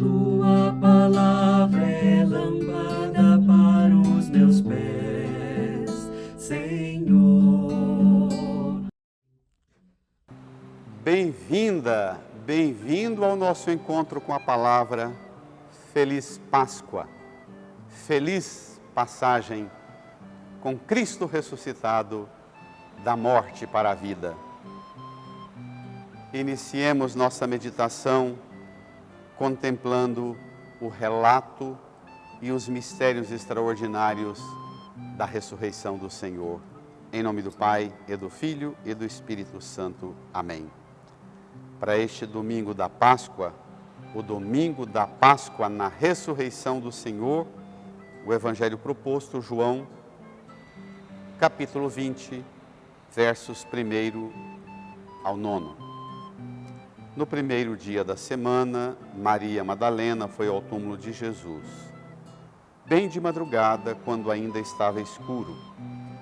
Tua palavra é lâmpada para os meus pés, Senhor. Bem-vinda, bem-vindo ao nosso encontro com a palavra. Feliz Páscoa, feliz passagem com Cristo ressuscitado da morte para a vida. Iniciemos nossa meditação contemplando o relato e os mistérios extraordinários da ressurreição do Senhor. Em nome do Pai, e do Filho, e do Espírito Santo. Amém. Para este domingo da Páscoa, o domingo da Páscoa na ressurreição do Senhor, o Evangelho proposto, João, capítulo 20, versos 1 ao 9. No primeiro dia da semana, Maria Madalena foi ao túmulo de Jesus, bem de madrugada, quando ainda estava escuro,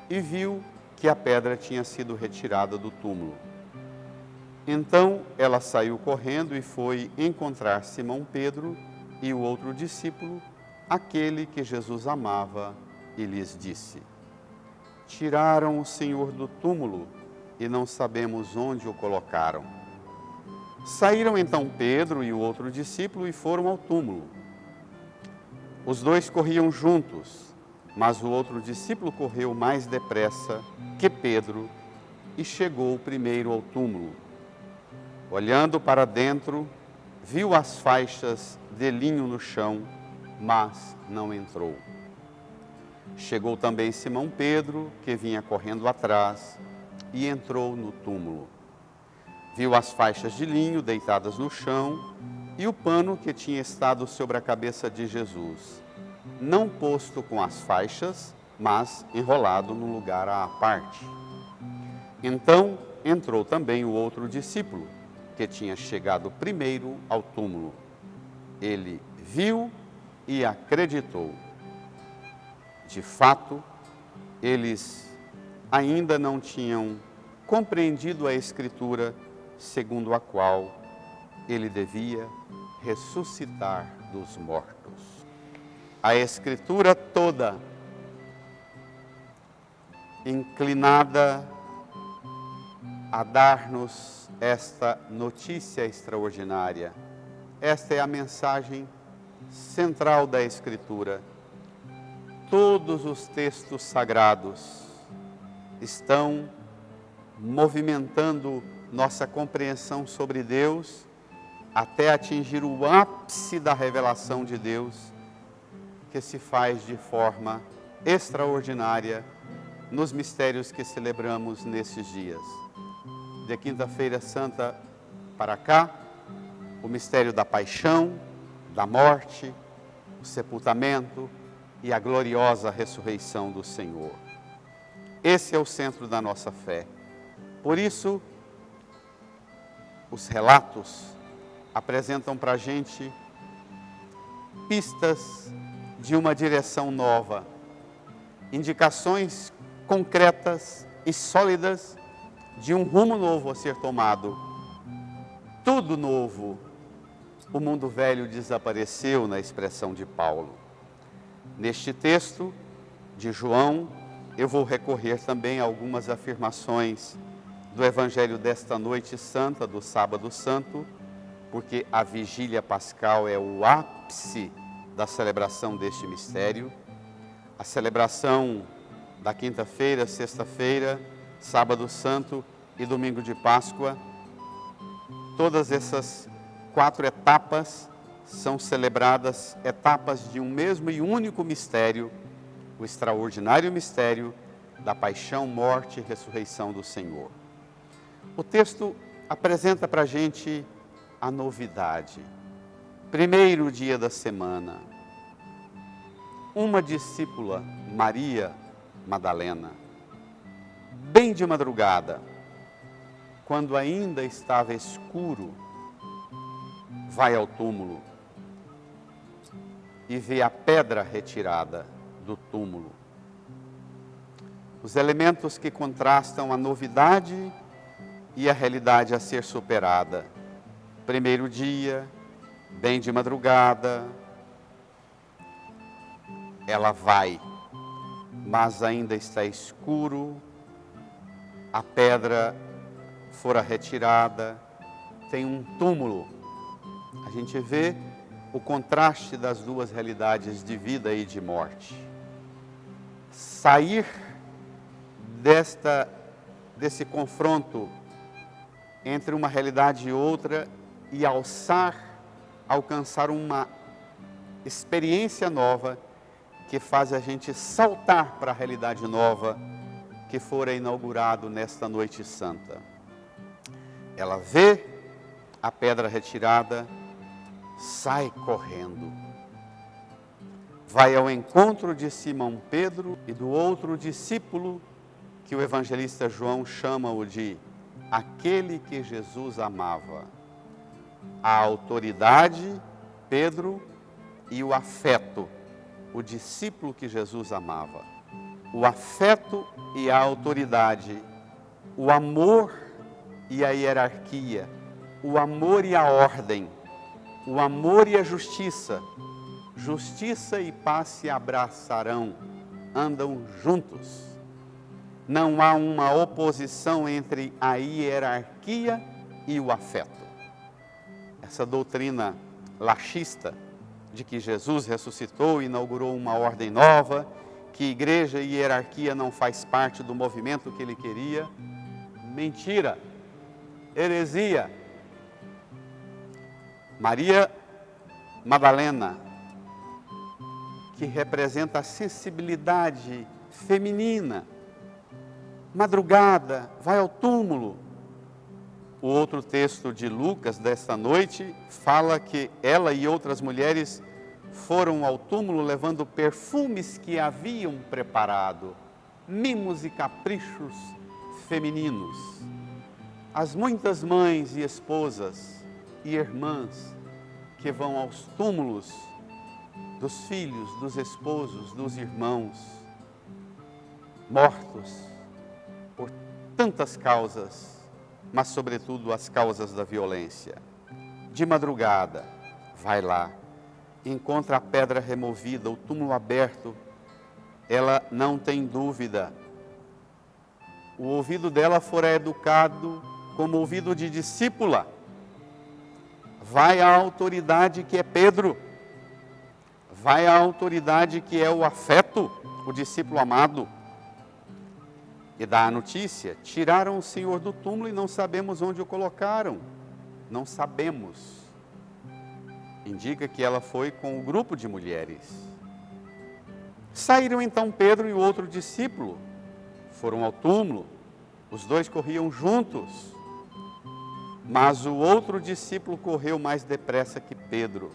e viu que a pedra tinha sido retirada do túmulo. Então ela saiu correndo e foi encontrar Simão Pedro e o outro discípulo, aquele que Jesus amava, e lhes disse: Tiraram o Senhor do túmulo e não sabemos onde o colocaram. Saíram então Pedro e o outro discípulo e foram ao túmulo. Os dois corriam juntos, mas o outro discípulo correu mais depressa que Pedro e chegou primeiro ao túmulo. Olhando para dentro, viu as faixas de linho no chão, mas não entrou. Chegou também Simão Pedro, que vinha correndo atrás, e entrou no túmulo. Viu as faixas de linho deitadas no chão e o pano que tinha estado sobre a cabeça de Jesus, não posto com as faixas, mas enrolado num lugar à parte. Então entrou também o outro discípulo, que tinha chegado primeiro ao túmulo. Ele viu e acreditou. De fato, eles ainda não tinham compreendido a Escritura segundo a qual ele devia ressuscitar dos mortos. A Escritura toda inclinada a dar-nos esta notícia extraordinária. Esta é a mensagem central da Escritura. Todos os textos sagrados estão movimentando nossa compreensão sobre Deus até atingir o ápice da revelação de Deus, que se faz de forma extraordinária nos mistérios que celebramos nesses dias. De quinta-feira santa para cá, o mistério da paixão, da morte, o sepultamento e a gloriosa ressurreição do Senhor. Esse é o centro da nossa fé. Por isso, os relatos apresentam para a gente pistas de uma direção nova, indicações concretas e sólidas de um rumo novo a ser tomado. Tudo novo. O mundo velho desapareceu, na expressão de Paulo. Neste texto de João, eu vou recorrer também a algumas afirmações do Evangelho desta noite santa, do Sábado Santo, porque a vigília pascal é o ápice da celebração deste mistério. A celebração da quinta-feira, sexta-feira, Sábado Santo e Domingo de Páscoa, todas essas 4 etapas são celebradas etapas de um mesmo e único mistério, o extraordinário mistério da paixão, morte e ressurreição do Senhor. O texto apresenta para a gente a novidade. Primeiro dia da semana, uma discípula, Maria Madalena, bem de madrugada, quando ainda estava escuro, vai ao túmulo e vê a pedra retirada do túmulo. Os elementos que contrastam a novidade e a realidade a ser superada. Primeiro dia, Bem de madrugada, ela vai, mas ainda está escuro, a pedra fora retirada, tem um túmulo. A gente vê o contraste das duas realidades de vida e de morte. Sair desse confronto entre uma realidade e outra e alcançar uma experiência nova que faz a gente saltar para a realidade nova que fora inaugurado nesta noite santa. Ela vê a pedra retirada, sai correndo. Vai ao encontro de Simão Pedro e do outro discípulo que o evangelista João chama-o de aquele que Jesus amava. A autoridade, Pedro, e o afeto, o discípulo que Jesus amava. O afeto e a autoridade, o amor e a hierarquia, o amor e a ordem, o amor e a justiça. Justiça e paz se abraçarão, andam juntos. Não há uma oposição entre a hierarquia e o afeto. Essa doutrina laxista de que Jesus ressuscitou e inaugurou uma ordem nova, que igreja e hierarquia não faz parte do movimento que ele queria, mentira, heresia. Maria Madalena, que representa a sensibilidade feminina, madrugada, vai ao túmulo. O outro texto de Lucas desta noite fala que ela e outras mulheres foram ao túmulo levando perfumes que haviam preparado, mimos e caprichos femininos. As muitas mães e esposas e irmãs que vão aos túmulos dos filhos, dos esposos, dos irmãos, mortos por tantas causas, mas sobretudo as causas da violência. De madrugada, vai lá, encontra a pedra removida, o túmulo aberto, ela não tem dúvida. O ouvido dela fora educado como ouvido de discípula. Vai à autoridade que é Pedro, vai à autoridade que é o afeto, o discípulo amado. E dá a notícia, tiraram o Senhor do túmulo e não sabemos onde o colocaram. Não sabemos. Indica que ela foi com o grupo de mulheres. Saíram então Pedro e o outro discípulo, foram ao túmulo, os dois corriam juntos, mas o outro discípulo correu mais depressa que Pedro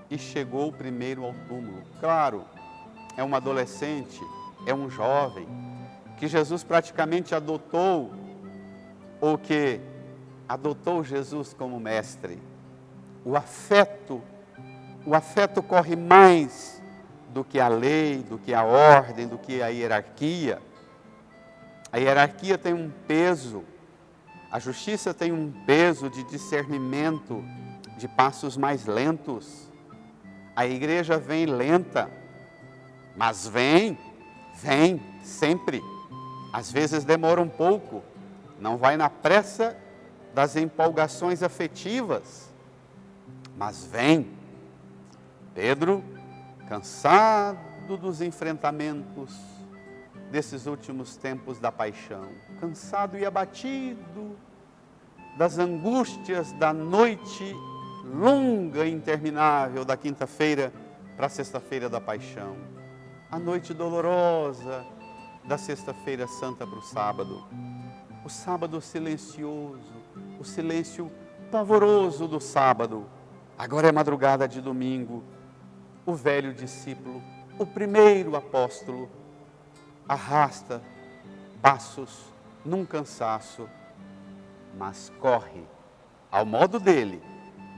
e chegou primeiro ao túmulo. Claro, é um adolescente, é um jovem, que Jesus praticamente adotou, ou que adotou Jesus como mestre. O afeto corre mais do que a lei, do que a ordem, do que a hierarquia. A hierarquia tem um peso, a justiça tem um peso de discernimento, de passos mais lentos. A igreja vem lenta, mas vem sempre. Às vezes demora um pouco, não vai na pressa das empolgações afetivas, mas vem. Pedro, cansado dos enfrentamentos desses últimos tempos da paixão, cansado e abatido das angústias da noite longa e interminável da quinta-feira para a sexta-feira da paixão, a noite dolorosa da sexta-feira santa para o sábado silencioso, o silêncio pavoroso do sábado. Agora é madrugada de domingo, o velho discípulo, o primeiro apóstolo, arrasta passos num cansaço, mas corre, ao modo dele,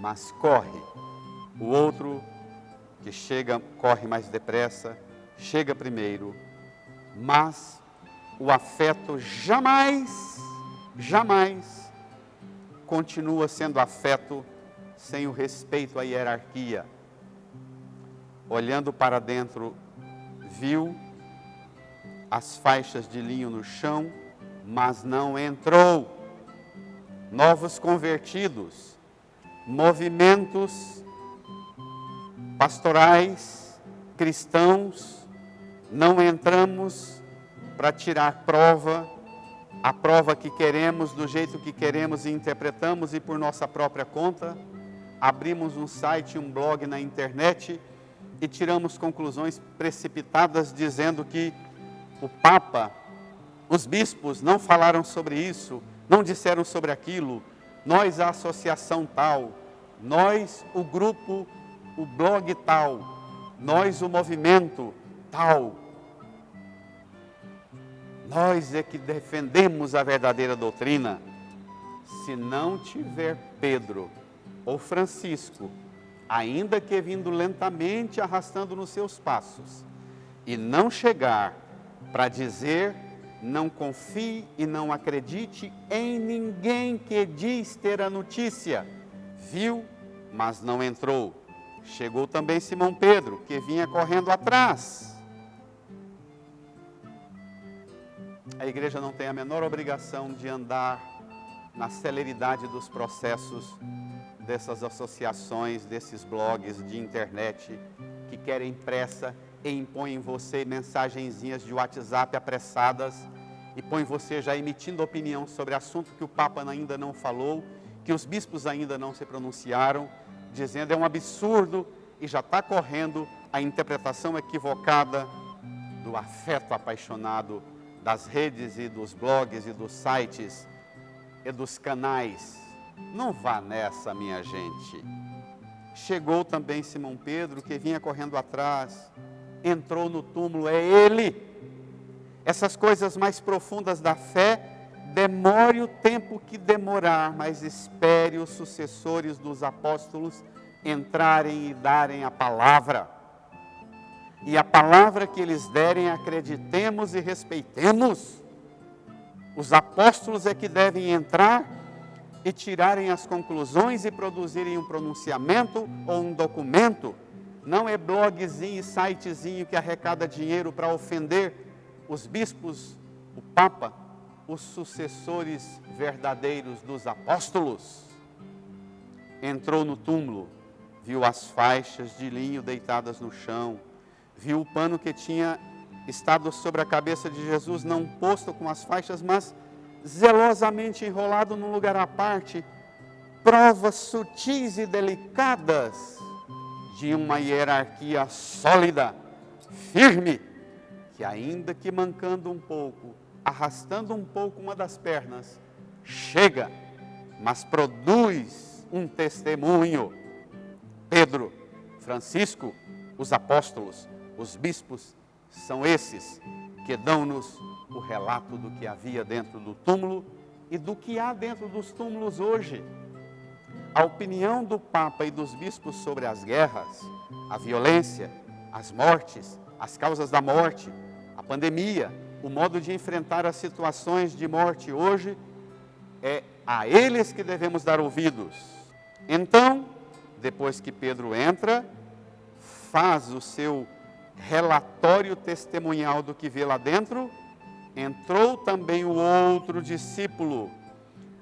mas corre. O outro que chega, corre mais depressa, chega primeiro, mas o afeto jamais continua sendo afeto sem o respeito à hierarquia. Olhando para dentro, viu as faixas de linho no chão, mas não entrou. Novos convertidos, movimentos pastorais, cristãos, não entramos para tirar prova, a prova que queremos, do jeito que queremos e interpretamos e por nossa própria conta. Abrimos um site, um blog na internet e tiramos conclusões precipitadas dizendo que o Papa, os bispos não falaram sobre isso, não disseram sobre aquilo, nós a associação tal, nós o grupo, o blog tal, nós o movimento tal. Nós é que defendemos a verdadeira doutrina. Se não tiver Pedro ou Francisco, ainda que vindo lentamente arrastando nos seus passos, e não chegar para dizer: não confie e não acredite em ninguém que diz ter a notícia. Viu, mas não entrou. Chegou também Simão Pedro, que vinha correndo atrás. A igreja não tem a menor obrigação de andar na celeridade dos processos dessas associações, desses blogs de internet que querem pressa e impõem em você mensagenzinhas de WhatsApp apressadas e põem você já emitindo opinião sobre assunto que o Papa ainda não falou, que os bispos ainda não se pronunciaram, dizendo é um absurdo, e já está correndo a interpretação equivocada do afeto apaixonado das redes e dos blogs e dos sites e dos canais. Não vá nessa, minha gente. Chegou também Simão Pedro, que vinha correndo atrás, entrou no túmulo, é ele. Essas coisas mais profundas da fé, demore o tempo que demorar, mas espere os sucessores dos apóstolos entrarem e darem a palavra. E a palavra que eles derem, acreditemos e respeitemos. Os apóstolos é que devem entrar e tirarem as conclusões e produzirem um pronunciamento ou um documento. Não é blogzinho e sitezinho que arrecada dinheiro para ofender os bispos, o Papa, os sucessores verdadeiros dos apóstolos. Entrou no túmulo, viu as faixas de linho deitadas no chão, viu o pano que tinha estado sobre a cabeça de Jesus, não posto com as faixas, mas zelosamente enrolado num lugar à parte, provas sutis e delicadas de uma hierarquia sólida, firme, que ainda que mancando um pouco, arrastando um pouco uma das pernas, chega, mas produz um testemunho. Pedro, Francisco, os apóstolos, os bispos, são esses que dão-nos o relato do que havia dentro do túmulo e do que há dentro dos túmulos hoje. A opinião do Papa e dos bispos sobre as guerras, a violência, as mortes, as causas da morte, a pandemia, o modo de enfrentar as situações de morte hoje, é a eles que devemos dar ouvidos. Então, depois que Pedro entra, faz o seu relatório testemunhal do que vê lá dentro, entrou também o outro discípulo.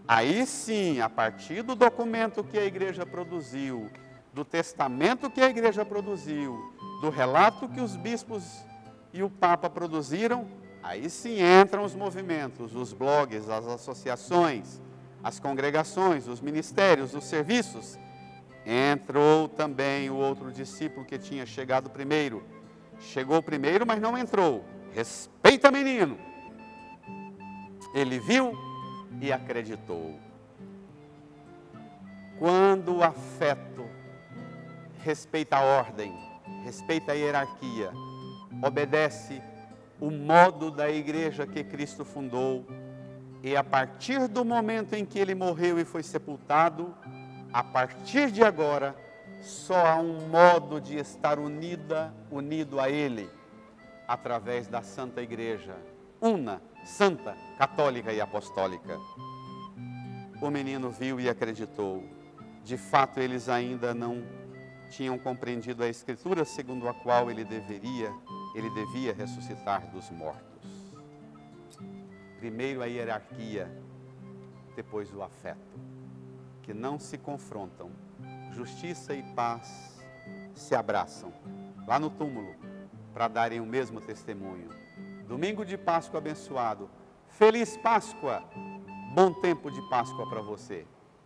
Aí sim, a partir do documento que a igreja produziu, do testamento que a igreja produziu, do relato que os bispos e o Papa produziram, aí sim entram os movimentos, os blogs, as associações, as congregações, os ministérios, os serviços. Entrou também o outro discípulo que tinha chegado primeiro. Chegou primeiro, mas não entrou. Respeita, menino. Ele viu e acreditou. Quando o afeto respeita a ordem, respeita a hierarquia, obedece o modo da igreja que Cristo fundou, e a partir do momento em que ele morreu e foi sepultado, a partir de agora, só há um modo de estar unido a ele, através da Santa Igreja, una, santa, católica e apostólica. O menino viu e acreditou. De fato, eles ainda não tinham compreendido a Escritura segundo a qual ele devia ressuscitar dos mortos. Primeiro a hierarquia, depois o afeto, que não se confrontam. Justiça e paz se abraçam lá no túmulo para darem o mesmo testemunho. Domingo de Páscoa abençoado. Feliz Páscoa! Bom tempo de Páscoa para você.